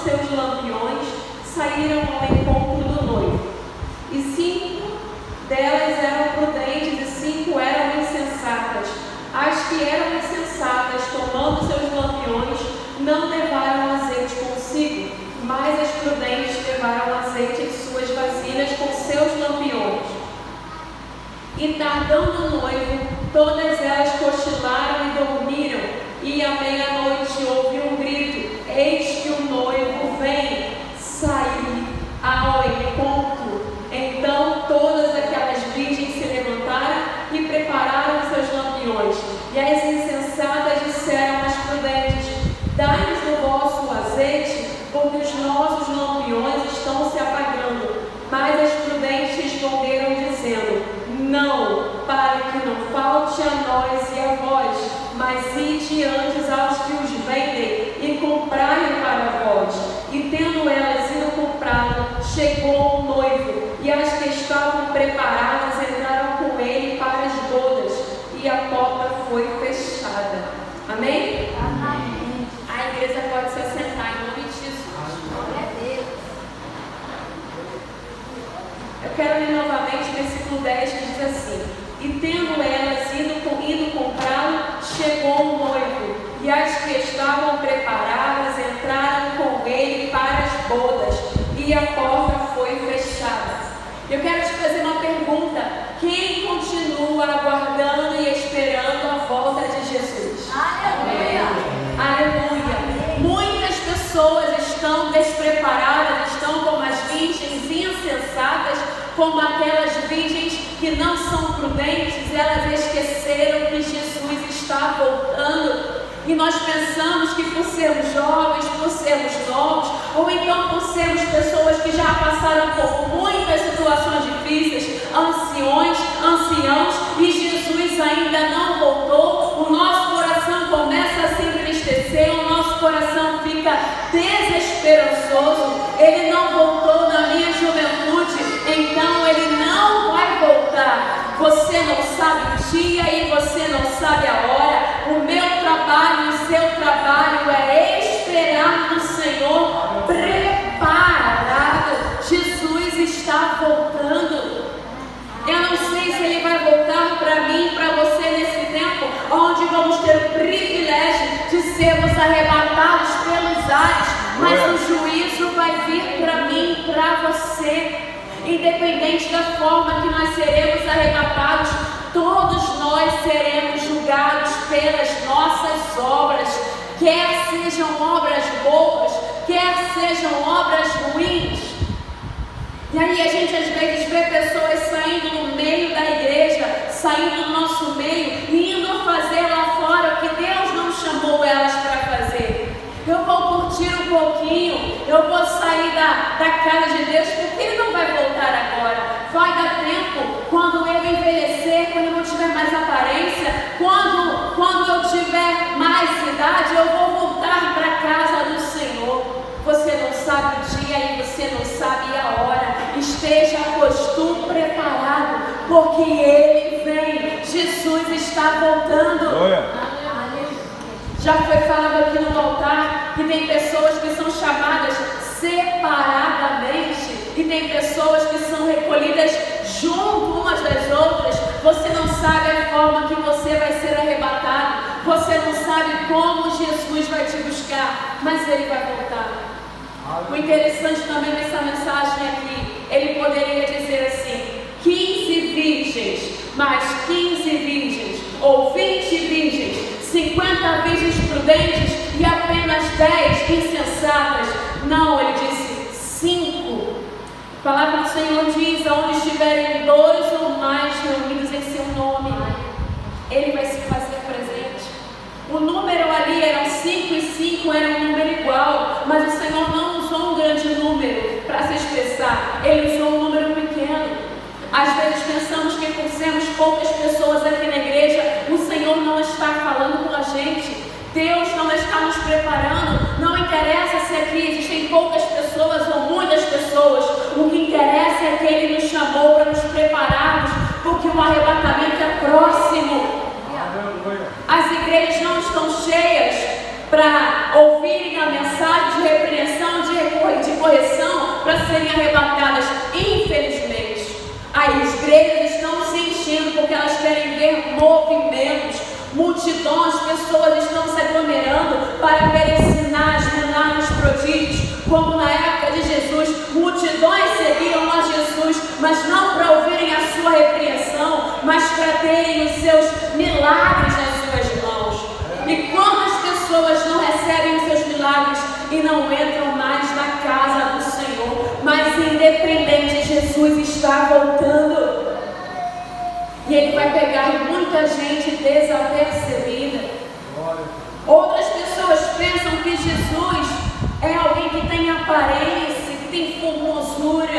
seus lampiões, saíram ao encontro do noivo. E 5 delas eram prudentes e 5 eram insensatas. As que eram insensatas, tomando seus lampiões, não levaram azeite consigo, mas as prudentes levaram azeite em suas vasilhas com seus lampiões. E tardando o noivo, todas elas cochilaram e dormiram, e à meia-noite houve um grito: eis que o noivo vem, saí ao encontro. Então todas aquelas virgens se levantaram e prepararam seus lampiões. E as insensatas disseram às prudentes: dai-nos do vosso azeite, porque os nossos lampiões estão se apagando. Mas as prudentes responderam dizendo: não, para que não falte a nós e a vós, mas ide antes aos que os vendem e comprai para vós. E tendo elas ido comprá-lo, chegou o noivo, e as que estavam preparadas entraram com ele para as bodas, e a porta foi fechada. Amém? Amém. A igreja pode se assentar em nome de Jesus. Glória a Deus. Eu quero ler novamente o versículo 10, que diz assim: e tendo elas ido comprá-lo, chegou o noivo, e as que estavam preparadas entraram com ele para as bodas, e a porta foi fechada. Eu quero te fazer uma pergunta: quem continua aguardando e esperando a volta de Jesus? Aleluia. Aleluia. Muitas pessoas estão despreparadas, estão como as virgens insensatas, como aquelas virgens que não são prudentes. Elas esqueceram que Jesus está voltando. E nós pensamos que por sermos jovens, por sermos novos, ou então por sermos pessoas que já passaram por muitas situações difíceis, anciãos, e Jesus ainda não voltou, o nosso coração começa a se entristecer, o nosso coração fica desesperançoso. Ele não voltou na minha juventude, então ele não vai voltar. Você não sabe o dia e você não sabe a hora. O meu trabalho e o seu trabalho é esperar no Senhor preparado. Jesus está voltando. Eu não sei se ele vai voltar para mim, para você nesse tempo, onde vamos ter o privilégio de sermos arrebatados pelos ares, mas o juízo vai vir para mim e para você. Independente da forma que nós seremos arrebatados, todos nós seremos julgados pelas nossas obras, quer sejam obras boas, quer sejam obras ruins. E aí a gente às vezes vê pessoas saindo no meio da igreja, saindo do nosso meio, indo fazer lá fora o que Deus não chamou elas para fazer. Eu vou curtir um pouquinho, eu vou sair da casa de Deus, porque Ele não vai voltar agora. Vai dar tempo, quando eu envelhecer, quando eu não tiver mais aparência, quando eu tiver mais idade, eu vou voltar para a casa do Senhor. Você não sabe o dia e você não sabe a hora. Esteja costume preparado, porque Ele vem. Jesus está voltando. Já foi falado aqui no altar que tem pessoas que são chamadas separadamente e tem pessoas que são recolhidas junto umas das outras. Você não sabe a forma que você vai ser arrebatado, você não sabe como Jesus vai te buscar, mas Ele vai voltar. O interessante também nessa mensagem aqui, ele poderia dizer assim: 15 virgens, mais 15 virgens, ou 20 virgens, 50 virgens prudentes e apenas 10 insensatas. Não, ele disse 5. A palavra do Senhor diz: onde estiverem 2 ou mais reunidos em seu nome, Ele vai se fazer presente. O número ali eram 5 e 5, era um número igual, mas o Senhor não usou um grande número para se expressar, Ele usou um número pequeno. Às vezes pensamos que por sermos poucas pessoas aqui na igreja, o Senhor não está falando com a gente. Deus não está nos preparando. Não interessa se aqui existem poucas pessoas ou muitas pessoas. O que interessa é que Ele nos chamou para nos prepararmos, porque o arrebatamento é próximo. As igrejas não estão cheias para ouvirem a mensagem de repreensão, de arrebatadas, infelizmente. As igrejas estão se enchendo porque elas querem ver movimentos, multidões, pessoas estão se aglomerando para ver sinais, milagres, prodígios, como na época de Jesus, multidões seguiam a Jesus, mas não para ouvirem a sua repreensão, mas para terem os seus milagres nas suas mãos. E quantas pessoas não recebem os seus milagres e não entram mais na casa do Senhor? Mas independente, Jesus está voltando. E Ele vai pegar muita gente desapercebida. Outras pessoas pensam que Jesus é alguém que tem aparência, que tem formosura.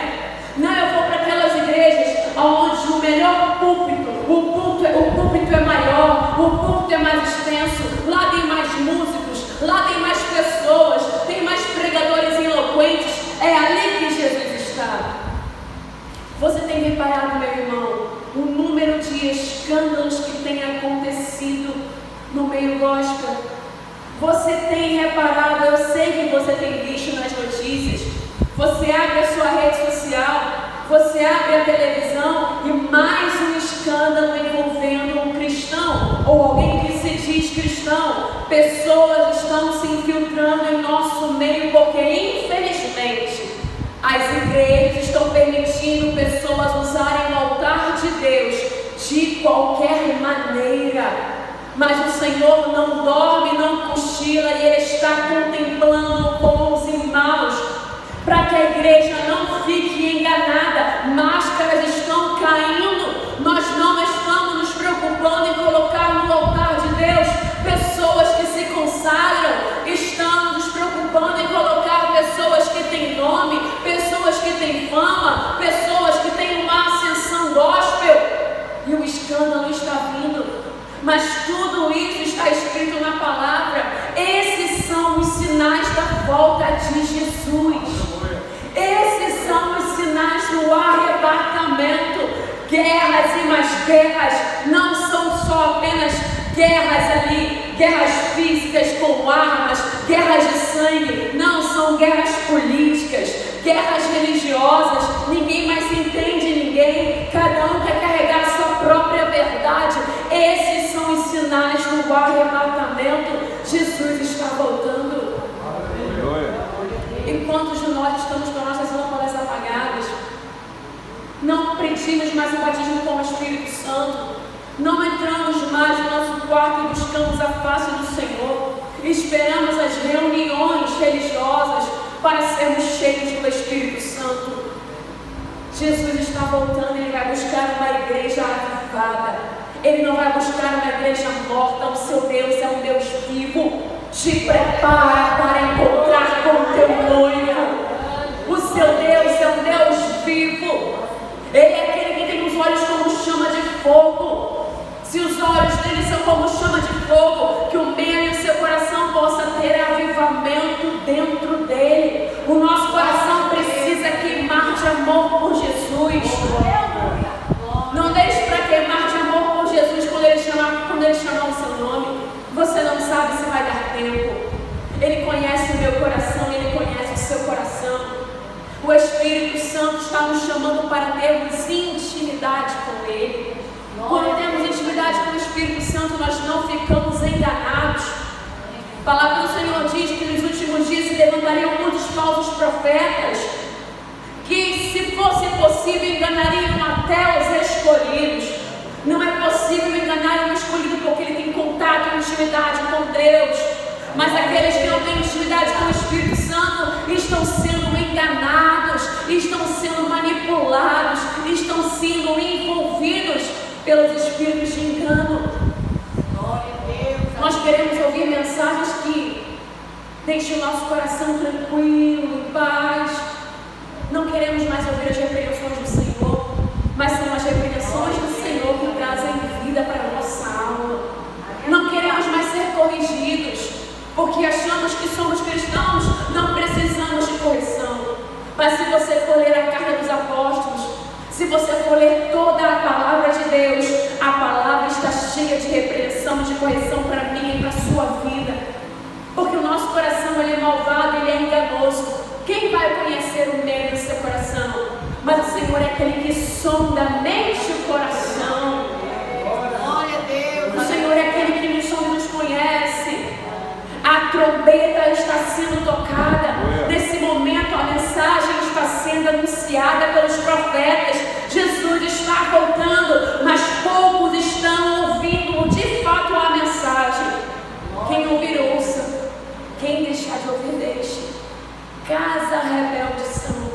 Não, eu vou para aquelas igrejas onde o melhor púlpito, o púlpito é maior, o púlpito é mais extenso, lá tem mais músicos, lá tem mais pessoas, tem mais pregadores eloquentes. É ali que Jesus está. Você tem reparado, meu irmão, o número de escândalos que tem acontecido no meio gospel? Você tem reparado, eu sei que você tem visto nas notícias, você abre a sua rede social, você abre a televisão e mais um escândalo envolvendo um cristão ou alguém que se diz cristão. Pessoas estão se infiltrando em nosso meio porque, infelizmente, as igrejas estão permitindo pessoas usarem o altar de Deus de qualquer maneira. Mas o Senhor não dorme, não cochila, e Ele está contemplando bons e maus, para que a igreja não fique enganada. Máscaras estão caindo. Nós não estamos nos preocupando em colocar no altar de Deus pessoas que se consagram. Estamos nos preocupando em colocar pessoas que têm nome, pessoas que têm fama, pessoas que têm uma ascensão gospel. E o escândalo está vindo. Mas tudo isso está escrito na palavra. Esses são os sinais da volta de Jesus. Esses são os sinais do arrebatamento. Guerras e mais guerras não são só apenas guerras ali, guerras físicas com armas, guerras de sangue. Não, são guerras políticas, guerras religiosas. Ninguém mais entende ninguém. Cada um quer carregar a sua própria verdade. Esses são os sinais do arrebatamento. Jesus está voltando. Enquanto de nós estamos com nossas lâmpadas apagadas, não pedimos mais o batismo com o Espírito Santo, não entramos mais no nosso quarto e buscamos a face do Senhor, esperamos as reuniões religiosas para sermos cheios do Espírito Santo. Jesus está voltando. Ele vai buscar uma igreja avivada. Ele não vai buscar uma igreja morta. O seu Deus é um Deus vivo. Te prepara para encontrar com o teu noivo. O seu Deus é um Deus vivo. Ele é aquele que tem os olhos como chama de fogo. Se os olhos dele são como chama de fogo, que o meu e o seu coração possa ter avivamento dentro dele. O nosso coração precisa queimar de amor por Jesus. Não deixe para queimar de amor por Jesus quando ele chamar o seu nome. Você não sabe se vai dar tempo. Ele conhece o meu coração, ele conhece o seu coração. O Espírito Santo está nos chamando para termos intimidade com Ele. Quando temos intimidade com o Espírito Santo, nós não ficamos enganados. A palavra do Senhor diz que nos últimos dias se levantariam muitos falsos profetas, que, se fosse possível, enganariam até os escolhidos. Não é possível enganar um escolhido porque ele tem contato e intimidade com Deus. Mas aqueles que não têm intimidade com o Espírito Santo estão sendo enganados, estão sendo manipulados, estão sendo envolvidos pelos espíritos de engano. Nós queremos ouvir mensagens que deixem o nosso coração tranquilo, em paz. Não queremos mais ouvir as repreensões do Senhor, mas são as repreensões do Senhor que trazem vida para a nossa alma. Não queremos mais ser corrigidos, porque achamos que somos cristãos, não precisamos de correção. Mas se você for ler a carta dos apóstolos, se você for ler toda a palavra de Deus, a palavra está cheia de repreensão, de correção para mim e para a sua vida. Porque o nosso coração ele é malvado, ele é enganoso. Quem vai conhecer o meio do seu coração? Mas o Senhor é aquele que sonda a mente e o coração. Glória a Deus. O Senhor é aquele que nos sonda e nos conhece. A trombeta está sendo tocada. Nesse momento a mensagem está sendo anunciada pelos profetas. Jesus está voltando, mas poucos estão ouvindo de fato a mensagem. Quem ouvir, ouça. Quem deixar de ouvir, deixe. Casa rebelde são.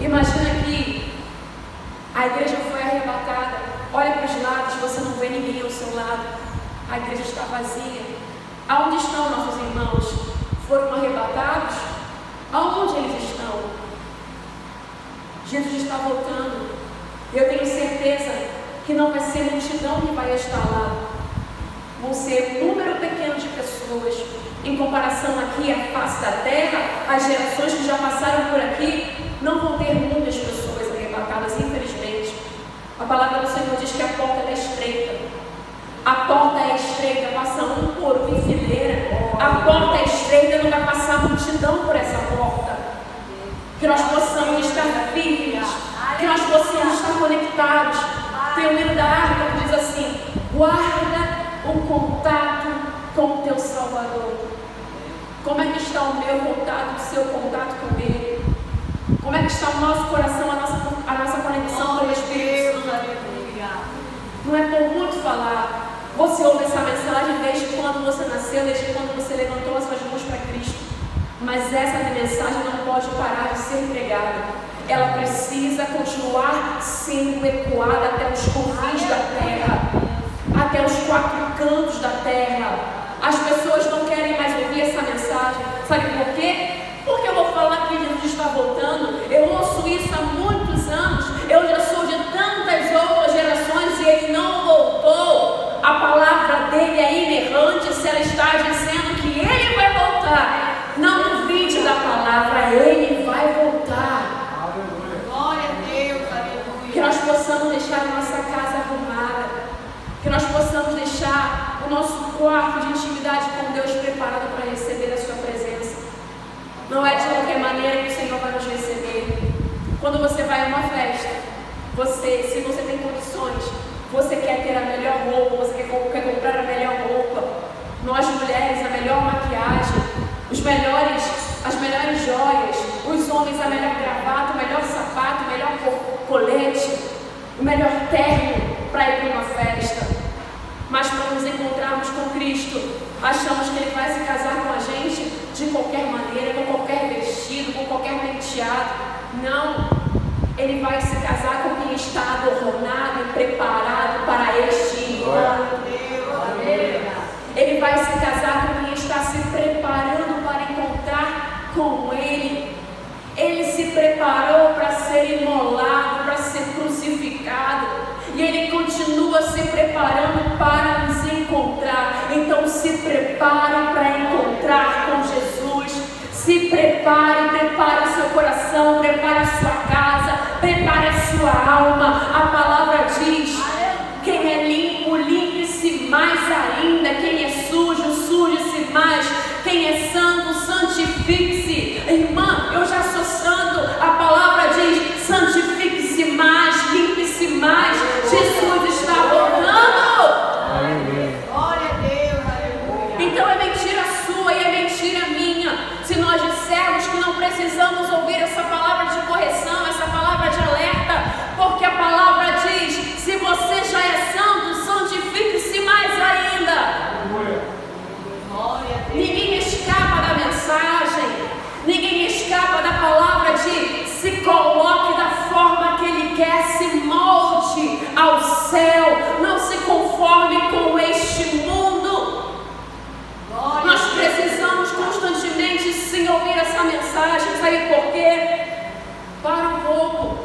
Imagina que a igreja foi arrebatada. Olha para os lados, você não vê ninguém ao seu lado. A igreja está vazia. Aonde estão nossos irmãos? Foram arrebatados? Aonde eles estão? Jesus está voltando. Eu tenho certeza que não vai ser multidão que vai estar lá. Vão ser um número pequeno de pessoas. Em comparação aqui à face da terra, as gerações que já passaram por aqui, não vão ter muitas pessoas arrebatadas, infelizmente. A palavra do Senhor diz que a porta é estreita. A porta é estreita, passa um por um em fileira. A porta é estreita, não vai passar multidão por essa porta. Que nós possamos estar firmes, que nós possamos estar conectados. Tem um livro da Arca que diz assim: guarda o contato com o teu Salvador. Como é que está o meu contato, o seu contato com Ele? Como é que está o nosso coração, a nossa conexão com o Espírito Santo? Não é por muito falar. Você ouve essa mensagem desde quando você nasceu, desde quando você levantou as suas mãos para Cristo. Mas essa mensagem não pode parar de ser pregada. Ela precisa continuar sendo ecoada até os confins da terra, até os quatro cantos da terra. As pessoas não querem mais ouvir essa mensagem. Sabe por quê? Porque eu vou falar que Jesus está voltando. Eu ouço isso há muitos anos. Eu já sou de tantas outras gerações e Ele não voltou. A palavra dele é inerrante. Se ela está dizendo que Ele vai voltar, não duvide da palavra. Ele vai voltar. Glória a Deus, aleluia. Que nós possamos deixar a nossa casa arrumada. Que nós possamos deixar o nosso quarto de intimidade com Deus preparado para receber a sua presença. Não é de qualquer maneira que o Senhor vai nos receber. Quando você vai a uma festa, se você tem condições, você quer ter a melhor roupa, você quer comprar a melhor roupa. Nós mulheres, a melhor maquiagem, as melhores joias, os homens a melhor gravata, o melhor sapato, o melhor colete, o melhor terno para ir para uma festa. Mas para nos encontrarmos com Cristo, achamos que Ele vai se casar com a gente de qualquer maneira, com qualquer vestido, com qualquer penteado. Não, Ele vai se casar com quem está adornado e preparado para este ano. Ele vai se casar com quem está se preparando para encontrar com Ele. Ele se preparou para ser imolado, para ser crucificado. E Ele continua se preparando para nos encontrar. Então se prepare para encontrar com Jesus. Se prepare, prepare o seu coração, prepare a sua casa, prepare a sua alma. A palavra diz: quem é limpo, limpe-se mais ainda. Quem é sujo, suje-se mais. Quem é santo, santifique-se. Irmã, eu já sou santo. A palavra diz: santifique-se mais, limpe-se mais. Jesus está voltando. Glória a Deus, aleluia. Então é mentira sua e é mentira minha se nós dissermos que não precisamos ouvir essa palavra de correção, essa palavra de alerta, porque a palavra diz: se você já é santo, santifique-se mais ainda. Glória a Deus. Ninguém escapa da mensagem, ninguém escapa da palavra de: se coloque da forma que Ele quer, se molde ao céu, não se conforme com este mundo. Glória Nós precisamos constantemente sim ouvir essa mensagem. Sabe por quê? Para um pouco.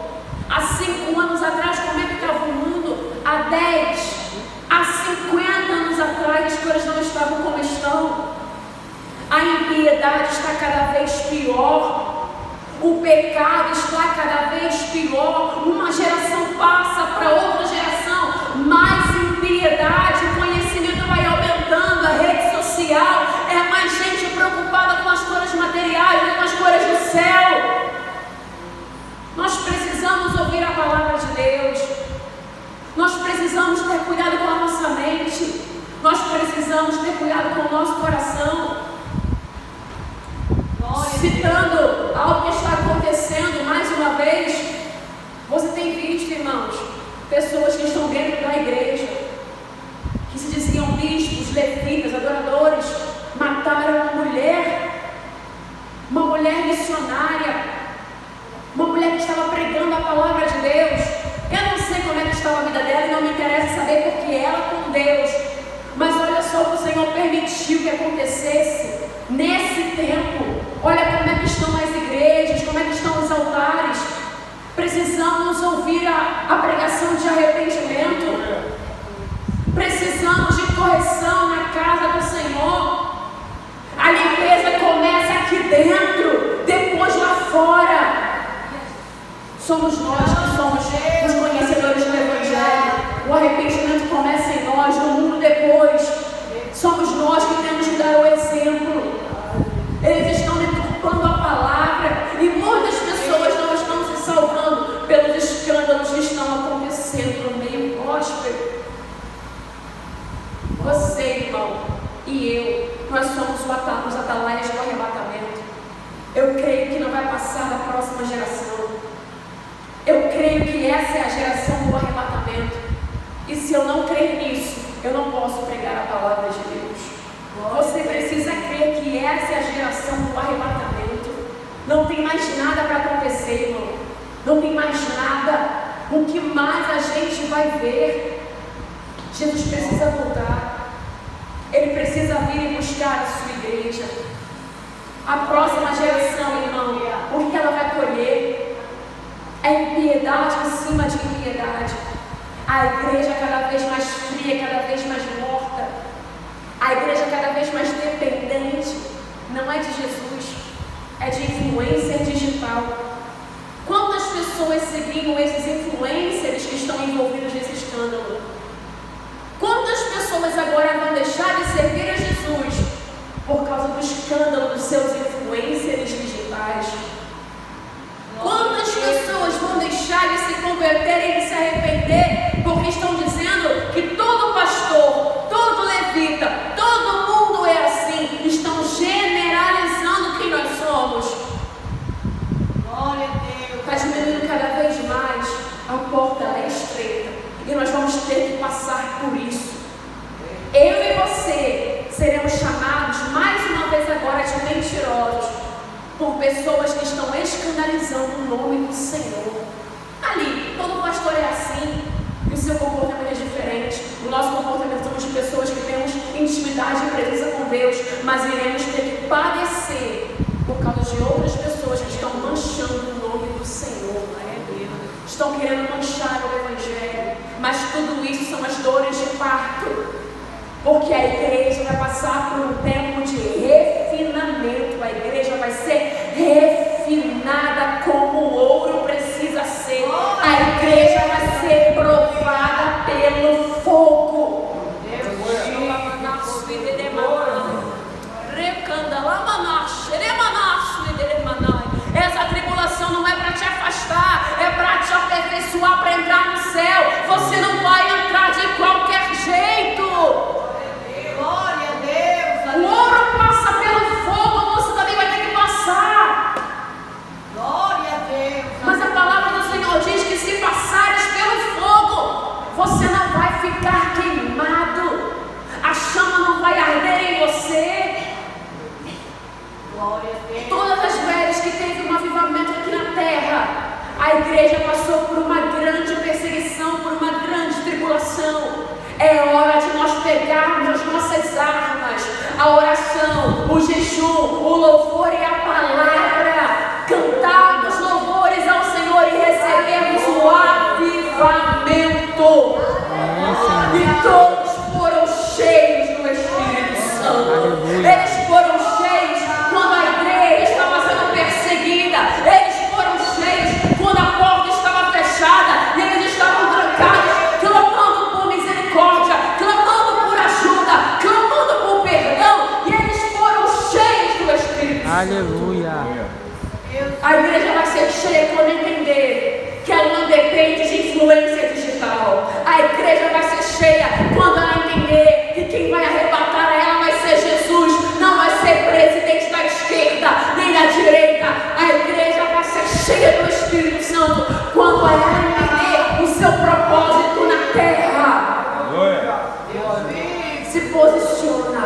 Há 5 anos atrás, como é que estava o mundo? Há 10, há 50 anos atrás, as coisas não estavam como estão. A impiedade está cada vez pior. O pecado está cada vez pior. Uma geração passa para outra geração. Mais impiedade, o conhecimento vai aumentando. A rede social é mais gente preocupada com as coisas materiais Nós precisamos ter cuidado com a nossa mente. Nós precisamos ter cuidado com o nosso coração. Citando algo que está acontecendo mais uma vez, você tem visto, irmãos, pessoas que estão dentro da igreja, que se diziam bispos, levitas, adoradores, mataram uma mulher missionária, uma mulher que estava pregando a palavra de Deus. Eu não sei como é que estava a vida dela e não me interessa saber, porque ela com Deus. Mas olha só o que o Senhor permitiu que acontecesse nesse tempo. Olha como é que estão as igrejas, como é que estão os altares. Precisamos ouvir a pregação de arrependimento. Precisamos de correção na casa do Senhor. A limpeza começa aqui dentro, depois lá fora. Somos nós que somos os conhecedores do Evangelho. O arrependimento começa em nós, no mundo depois. Somos nós que temos que dar o exemplo. Eles estão deturpando a palavra e muitas pessoas não estão se salvando pelos escândalos que estão acontecendo no meio gospel. Você, irmão, e eu, nós somos os atalaias do arrebatamento. Eu creio que não vai passar da próxima geração. Eu creio que essa é a geração do arrebatamento. E se eu não crer nisso, eu não posso pregar a palavra de Deus. Você precisa crer que essa é a geração do arrebatamento. Não tem mais nada para acontecer, irmão. Não tem mais nada. O que mais a gente vai ver? Jesus precisa voltar. Ele precisa vir e buscar a sua igreja. A próxima geração, irmão, o que ela vai colher é impiedade em cima de impiedade. A igreja cada vez mais fria, cada vez mais morta. A igreja cada vez mais dependente. Não é de Jesus, é de influência digital. Quantas pessoas seguiram esses influencers que estão envolvidos nesse escândalo? Quantas pessoas agora vão deixar de servir a Jesus por causa do escândalo dos seus influencers digitais? Quantas pessoas vão deixar de se converter e de se arrepender porque estão dizendo que todo pastor, todo levita, todo mundo é assim? Estão generalizando quem nós somos. Glória a Deus. Está diminuindo cada vez mais. A porta é estreita e nós vamos ter que passar por isso. Eu e você seremos chamados mais uma vez agora de mentirosos por pessoas que estão escandalizando o nome do Senhor. Ali, todo pastor é assim, e o seu comportamento é diferente. O nosso comportamento somos de pessoas que temos intimidade e presença com Deus, mas iremos ter que padecer por causa de outras pessoas que estão manchando o nome do Senhor. Estão querendo manchar o Evangelho, mas tudo isso são as dores de parto, porque a igreja vai passar por um tempo de refinamento. A igreja vai ser refinada como o ouro precisa ser. A igreja vai ser provada pelo fogo. Essa tribulação não é para te afastar, é para te aperfeiçoar, para entrar no céu. Você não vai entrar de qualquer jeito. Glória a Deus. O ouro passa pelo fogo, você também vai ter que passar. Glória a Deus. Mas a palavra do Senhor diz que se passares pelo fogo, você não vai ficar cheia quando ela entender que quem vai arrebatar a ela vai ser Jesus, não vai ser presidente da esquerda nem da direita. A igreja vai ser cheia do Espírito Santo quando ela entender o seu propósito na terra. Se posiciona.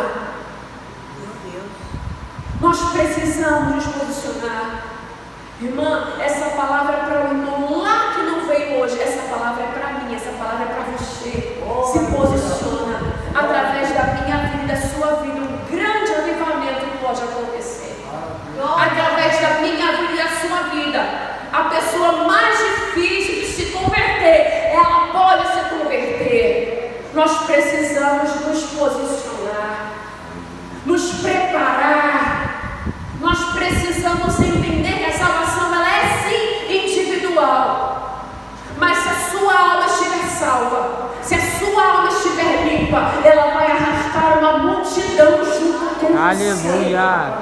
Nós precisamos nos posicionar. Irmã, essa palavra é para o irmão lá que não veio hoje. Essa palavra é para mim, essa palavra é para você. Se posiciona. Através da minha vida e da sua vida, um grande avivamento pode acontecer. Através da minha vida e da sua vida, a pessoa mais difícil de se converter, ela pode se converter. Nós precisamos nos posicionar, nos preparar. Nós precisamos entender que a salvação ela é sim individual, mas se a sua alma estiver salva, se a sua alma estiver limpa, ela vai arrastar uma multidão junto com você. Aleluia.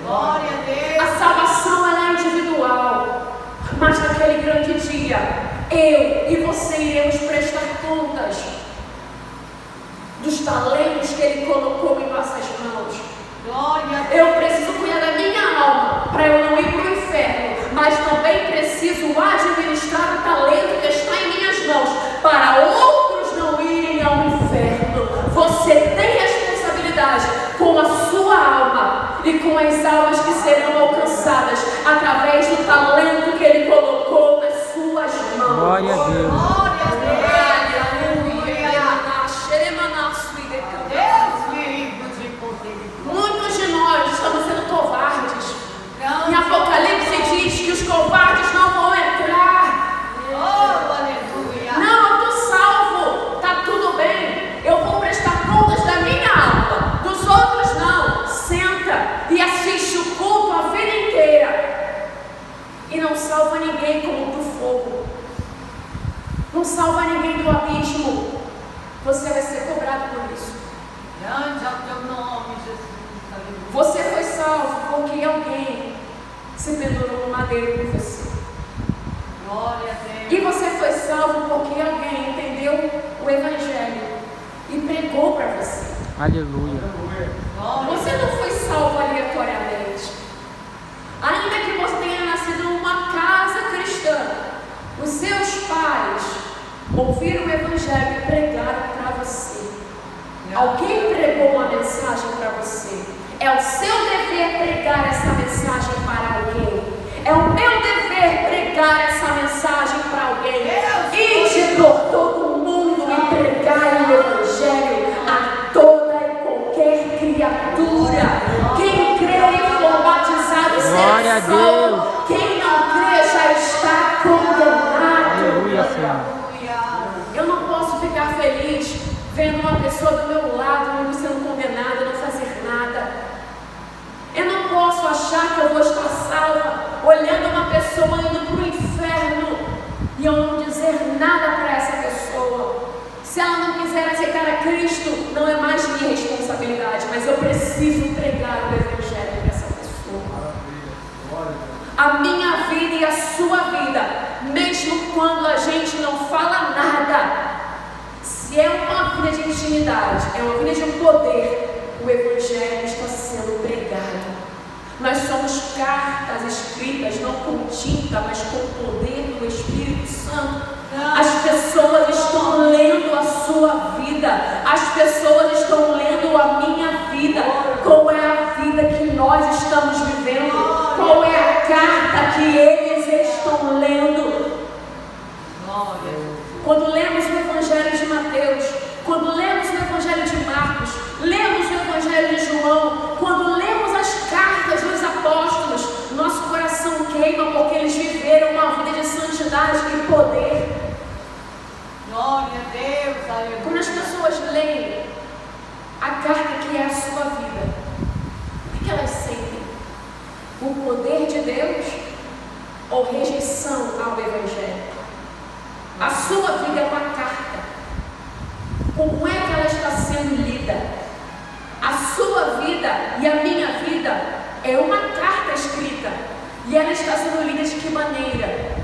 Glória a Deus. A salvação ela é individual, mas naquele grande dia, eu e você iremos prestar contas dos talentos que Ele colocou em nossas mãos. Glória a Deus. Eu preciso cuidar da minha alma para eu não ir para o inferno, mas também preciso administrar o talento que está em minhas mãos para outros não irem ao inferno. Você tem responsabilidade com a sua alma e com as almas que serão alcançadas através do talento que Ele colocou nas suas mãos. Glória a Deus. Glória a Deus. Deus me livre de poder. Muitos de nós estamos sendo covardes. Em Apocalipse diz que os covardes não vão entrar. Oh, aleluia. Não, eu estou salvo, está tudo bem. Eu vou prestar contas da minha alma, dos outros não. Senta e assiste o culto a vida inteira e não salva ninguém como do fogo, não salva ninguém do abismo. Você vai ser cobrado por isso. Grande é o teu nome, Jesus. Aleluia. Você foi salvo porque alguém se pendurou no madeiro por você. Glória a Deus. E você foi salvo porque alguém entendeu o Evangelho e pregou para você. Aleluia. Glória. Você não foi salvo aleatoriamente. Ainda que você tenha nascido numa casa cristã, os seus pais ouviram o Evangelho e pregaram para você. Alguém pregou uma mensagem para você. É o seu dever pregar essa mensagem para alguém. É o meu dever pregar essa mensagem para alguém. Ide por todo mundo e pregar o Evangelho a toda e qualquer criatura. Quem crê e for batizado Glória a será salvo. Deus. Quem não crê já está condenado. Aleluia, Senhor. Eu não posso ficar feliz vendo uma pessoa do meu lado não sendo condenada, não fazer nada. Eu não posso achar que eu vou estar salva olhando uma pessoa indo para o inferno e eu não dizer nada para essa pessoa. Se ela não quiser aceitar a Cristo, não é mais minha responsabilidade, mas eu preciso pregar o Evangelho para essa pessoa. A minha vida e a sua vida, mesmo quando a gente não fala nada, se é uma vida de intimidade, é uma vida de poder, o Evangelho está sendo pregado. Nós somos cartas escritas, não com tinta, mas com o poder do Espírito Santo. As pessoas estão lendo a sua vida, as pessoas estão lendo a minha vida. Qual é a vida que nós estamos vivendo? Qual é a carta que eles estão lendo? Quando lemos o Evangelho de Mateus, quando lemos o Evangelho de Marcos, lemos o Evangelho de João, quando lemos as cartas dos apóstolos, nosso coração queima porque eles viveram uma vida de santidade e poder. Glória a Deus, aleluia. Quando as pessoas leem a carta que é a sua vida, o que elas sentem? O poder de Deus ou rejeição ao Evangelho? A sua vida é uma carta. Como é que ela está sendo lida? A sua vida e a minha vida é uma carta escrita. E ela está sendo lida de que maneira?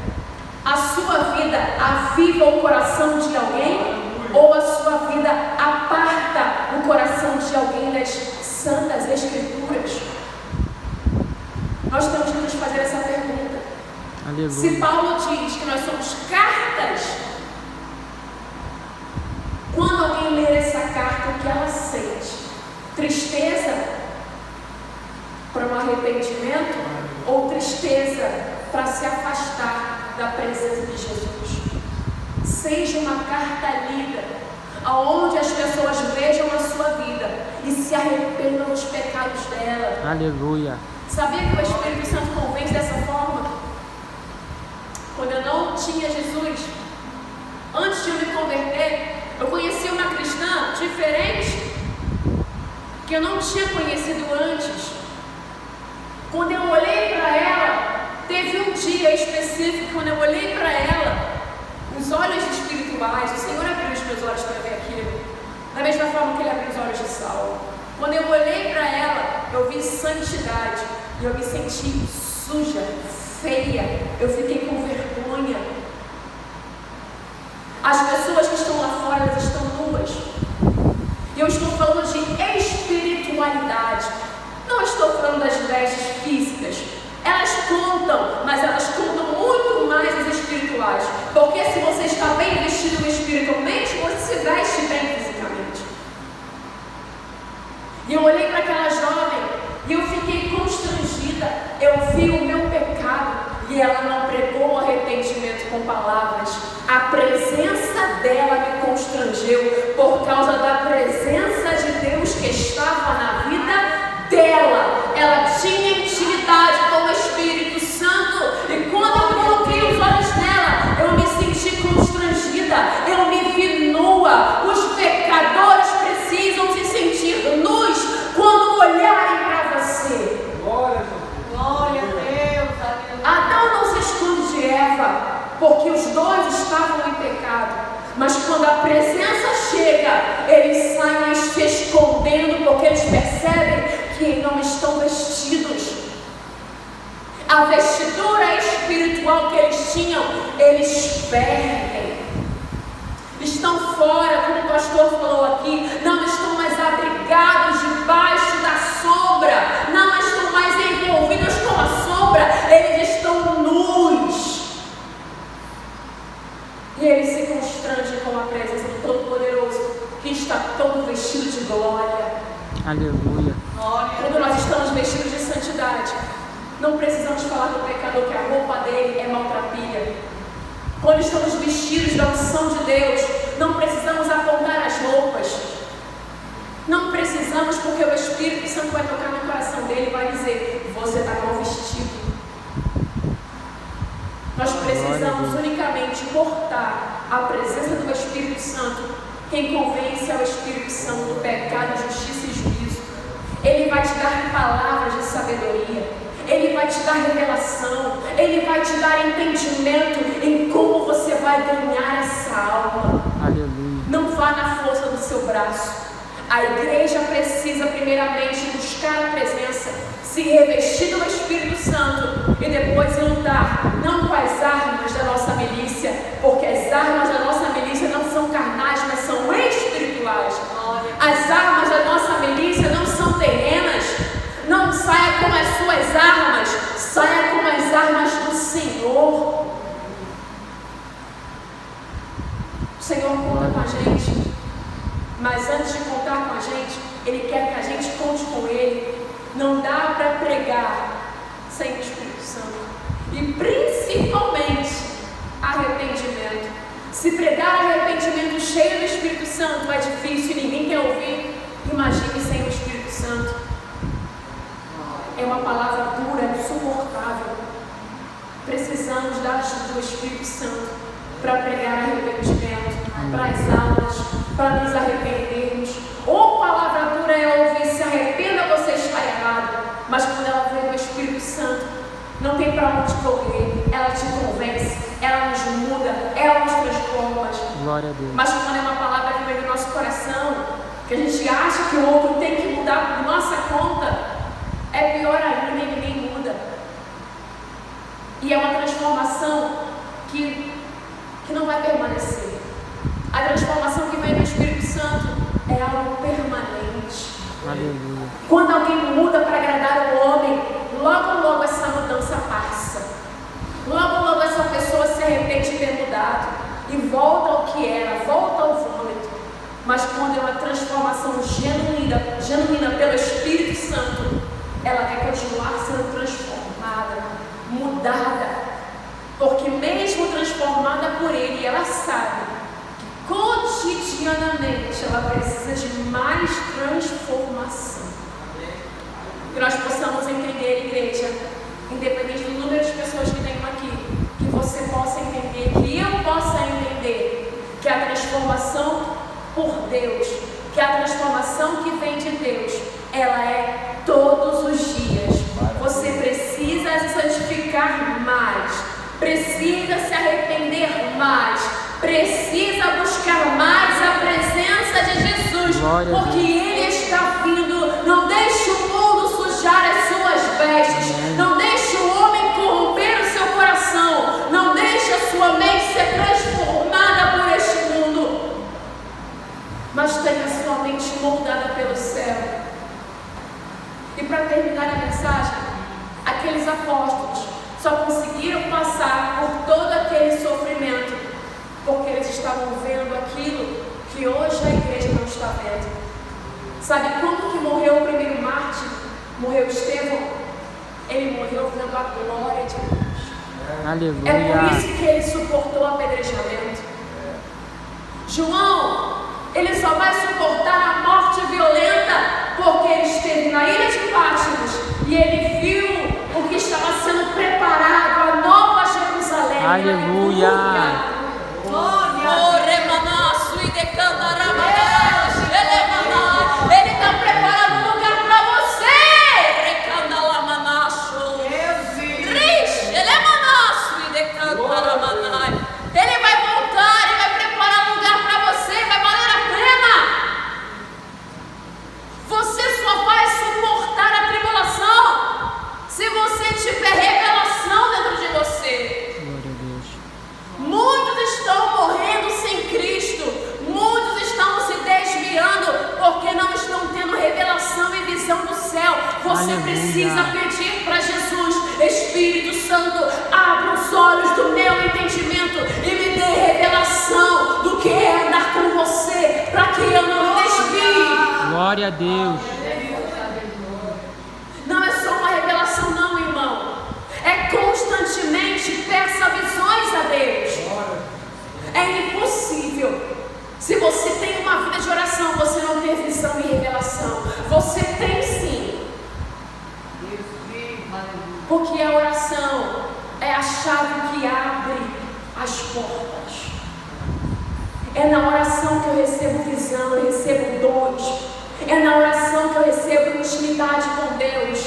A sua vida aviva o coração de alguém? Ou a sua Aleluia. Se Paulo diz que nós somos cartas, quando alguém ler essa carta, o que ela sente? Tristeza para um arrependimento ou tristeza para se afastar da presença de Jesus? Seja uma carta lida, aonde as pessoas vejam a sua vida e se arrependam dos pecados dela. Aleluia. Sabia que o Espírito Santo convence dessa forma? Quando eu não tinha Jesus, antes de eu me converter, eu conheci uma cristã diferente, que eu não tinha conhecido antes. Quando eu olhei para ela, teve um dia específico, quando eu olhei para ela, os olhos espirituais, o Senhor abriu os meus olhos para ver aquilo, da mesma forma que Ele abriu os olhos de Saulo. Quando eu olhei para ela, eu vi santidade, e eu me senti suja, feia, eu fiquei com vergonha. As pessoas que estão lá fora, elas estão nuas. E eu estou falando de espiritualidade. Não estou falando das vestes físicas. Elas contam, mas elas contam muito mais as espirituais. Porque se você está bem vestido espiritualmente, você se veste bem fisicamente. E eu olhei para aquela jovem e eu fiquei constrangida. Eu vi o meu pecado e ela não pregou o arrependimento com palavras. A presença dela me constrangeu por causa da presença de Deus que estava na vida dela. Ela tinha intimidade com o Espírito Santo e quando eu coloquei os olhos nela, eu me senti constrangida, eu me vi nua. Os pecadores precisam se sentir nus quando olharem para você. Glória a Deus. Adão não se esconde de Eva, porque os dois estavam em pecado. Mas quando a presença chega, eles saem se escondendo, porque eles percebem que não estão vestidos. A vestidura espiritual que eles tinham, eles perdem. Estão fora, como o pastor falou aqui, não estão mais abrigados debaixo da sombra, não estão mais envolvidos com a sombra, eles estão nus. E eles se constrangem com a presença do Todo-Poderoso, que está todo vestido de glória. Aleluia. Quando nós estamos vestidos de santidade, não precisamos falar do pecador que a roupa dele é maltrapilha. Quando estamos vestidos da unção de Deus, não precisamos apontar as roupas. Não precisamos, porque o Espírito Santo vai tocar no coração dele e vai dizer: você está mal vestido. Nós precisamos unicamente portar a presença do Espírito Santo. Quem convence é o Espírito Santo do pecado, justiça e juízo. Ele vai te dar palavras de sabedoria. Ele vai te dar revelação. Ele vai te dar entendimento em como você vai ganhar essa alma. Aleluia. Não vá na força do seu braço. A igreja precisa primeiramente buscar a presença, se revestir do Espírito Santo e depois lutar, não com as armas da nossa milícia, porque as armas da nossa milícia não são carnais, mas são espirituais. As armas da nossa milícia não são terrenas. Não saia com as suas armas, saia com as armas do Senhor. O Senhor conta com a gente, mas antes de contar com a gente, Ele quer que a gente conte com Ele. Não dá para pregar sem o Espírito Santo, e principalmente arrependimento. Se pregar arrependimento cheio do Espírito Santo é difícil e ninguém quer ouvir, imagine sem o Espírito Santo. É uma palavra dura, insuportável. Precisamos da ajuda do Espírito Santo para pregar arrependimento, para as almas, para nos arrependermos. Ou palavra dura é ouvir: se arrependa, você está errado. Mas quando ela vem do Espírito Santo, não tem para onde correr. Ela te convence, ela nos muda, ela nos transforma. Glória a Deus. Mas quando é uma palavra que vem do nosso coração, que a gente acha que o outro tem que mudar por nossa conta, é pior ainda, ninguém muda. E é uma transformação que não vai permanecer. A transformação que vem do Espírito Santo é algo permanente. Aleluia. Quando alguém muda para agradar o homem, logo logo essa mudança passa. Logo logo se arrepende de ter mudado e volta ao que era, volta ao vômito. Mas quando é uma transformação genuína pelo Espírito Santo, ela quer continuar sendo transformada, mudada. Porque mesmo transformada por Ele, ela sabe que cotidianamente ela precisa de mais transformação. Que nós possamos entender, igreja, independente do número de pessoas que tenham aqui, que você possa entender, que eu possa entender que a transformação por Deus, que a transformação que vem de Deus, ela é todos os dias. Você precisa se santificar mais, precisa se arrepender mais, precisa buscar mais a presença de Jesus, porque Ele está vindo. Não deixe o mundo sujar as suas vestes, não deixe o homem corromper o seu coração, não deixe a sua mente ser transformada por este mundo, mas tenha a sua mente moldada pelo céu. E para terminar a mensagem, aqueles apóstolos só conseguiram passar por todo aquele sofrimento porque eles estavam vendo aquilo que hoje a igreja não está vendo. Sabe como que morreu o primeiro mártir? Morreu Estevão? Ele morreu vendo a glória de Deus. Aleluia. É por isso que ele suportou o apedrejamento. João, ele só vai suportar a morte violenta porque ele esteve na ilha de Patmos e ele viu o que estava sendo preparado, a nova Jerusalém. Aleluia. Ele está preparando um lugar para você. Ele vai voltar e vai preparar um lugar para você. Vai valer a pena. Você só vai suportar a tribulação se você tiver revelação dentro de você. Glória a Deus. Muitos estão morrendo sem Cristo, muitos estão se desviando porque não estão tendo revelação e visão do céu. Você Aleluia. precisa pedir para Jesus: Espírito Santo, abra os olhos do meu entendimento e me dê revelação do que é andar com você, para que eu não me desvie. Glória a Deus. Não é só uma revelação não, irmão. É constantemente peça visões a Deus. É impossível. Se você tem uma vida de oração, você não tem visão e revelação. Você tem sim. Porque a oração é a chave que abre as portas. É na oração que eu recebo visão, eu recebo dons. É na oração que eu recebo intimidade com Deus.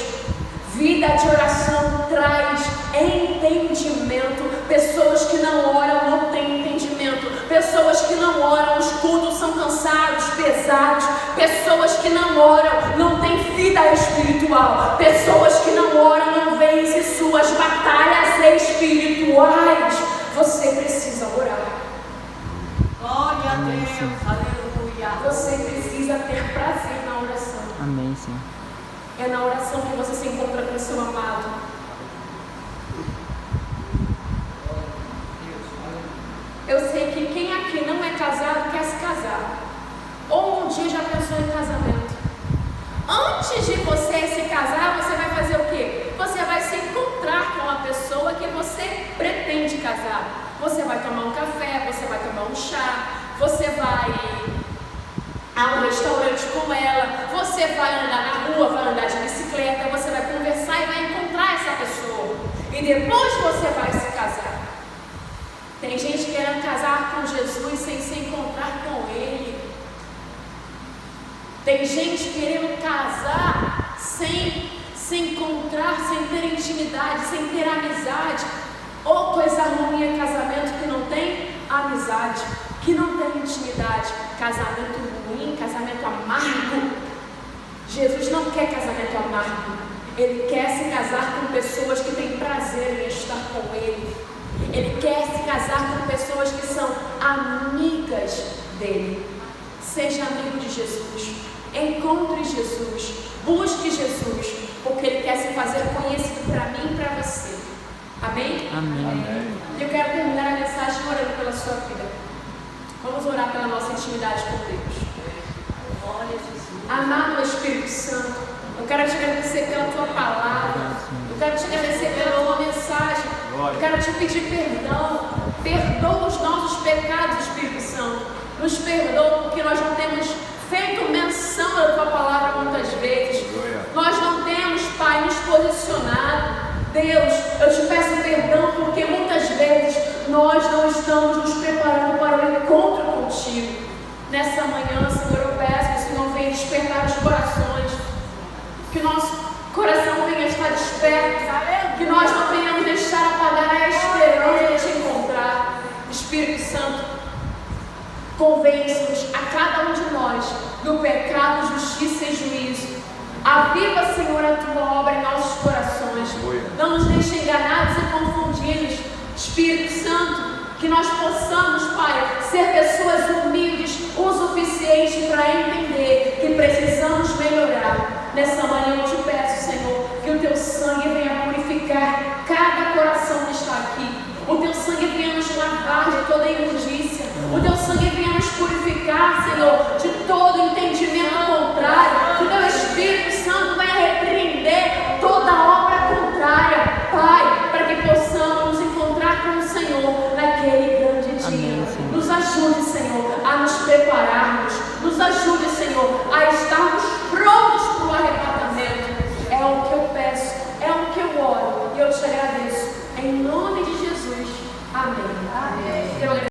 Vida de oração traz entendimento. Pessoas que não oram não têm entendimento. Pessoas que não oram, os cultos são cansados, pesados. Pessoas que não oram não têm vida espiritual. Pessoas que não oram não vencem suas batalhas espirituais. Você precisa orar. Glória a Deus, aleluia. Você precisa ter prazer na oração. Amém, Senhor. É na oração que você se encontra com o seu amado. Eu sei que quem aqui não é casado quer se casar. Ou um dia já pensou em casamento. Antes de você se casar, você vai fazer o quê? Você vai se encontrar com a pessoa que você pretende casar. Você vai tomar um café, você vai tomar um chá, você vai a um restaurante com ela, você vai andar na rua, vai andar de bicicleta, você vai conversar e vai encontrar essa pessoa. E depois você vai se casar. Tem gente querendo casar com Jesus sem se encontrar com Ele. Tem gente querendo casar sem se encontrar, sem ter intimidade, sem ter amizade. Ou coisa ruim é casamento que não tem amizade, que não tem intimidade. Casamento ruim, casamento amargo. Jesus não quer casamento amargo. Ele quer se casar com pessoas que têm prazer em estar com Ele. Ele quer se casar com pessoas que são amigas dele. Seja amigo de Jesus. Encontre Jesus. Busque Jesus. Porque Ele quer se fazer conhecido para mim e para você. Amém? Amém. E eu quero terminar a mensagem orando pela sua vida. Vamos orar pela nossa intimidade com Deus. Amado Espírito Santo, eu quero te agradecer pela tua palavra. Eu quero te agradecer pela tua mensagem. Eu quero te pedir perdão. Perdoa os nossos pecados, Espírito Santo. Nos perdoa porque nós não temos feito menção da tua palavra muitas vezes. Nós não temos, Pai, nos posicionado. Deus, eu te peço perdão porque muitas vezes nós não estamos nos preparando para o encontro contigo. Nessa manhã, Senhor, eu peço que o Senhor venha despertar os corações, que o nosso coração venha estar desperto, que nós não venhamos deixar apagar a esperança de te encontrar. Espírito Santo, convence-nos a cada um de nós do pecado, justiça e juízo. Aviva, Senhor, a tua obra em nossos corações. Não nos deixe enganados e confundidos. Espírito Santo, que nós possamos, Pai, ser pessoas humildes o suficiente para entender que precisamos melhorar. Nessa manhã eu te peço, Senhor, que o teu sangue venha purificar cada coração que está aqui. O teu sangue venha nos lavar de toda imundícia. O teu sangue venha nos purificar, Senhor, de todo entendimento contrário. Que o teu Espírito Santo venha repreender toda obra contrária, Pai, para que possamos nos encontrar com o Senhor naquele grande dia. Amém, Senhor. Nos ajude, Senhor, a nos prepararmos. Nos ajude, Senhor, a estarmos prontos para o arrebatamento. É o que eu peço, é o que eu oro e eu te agradeço. Em nome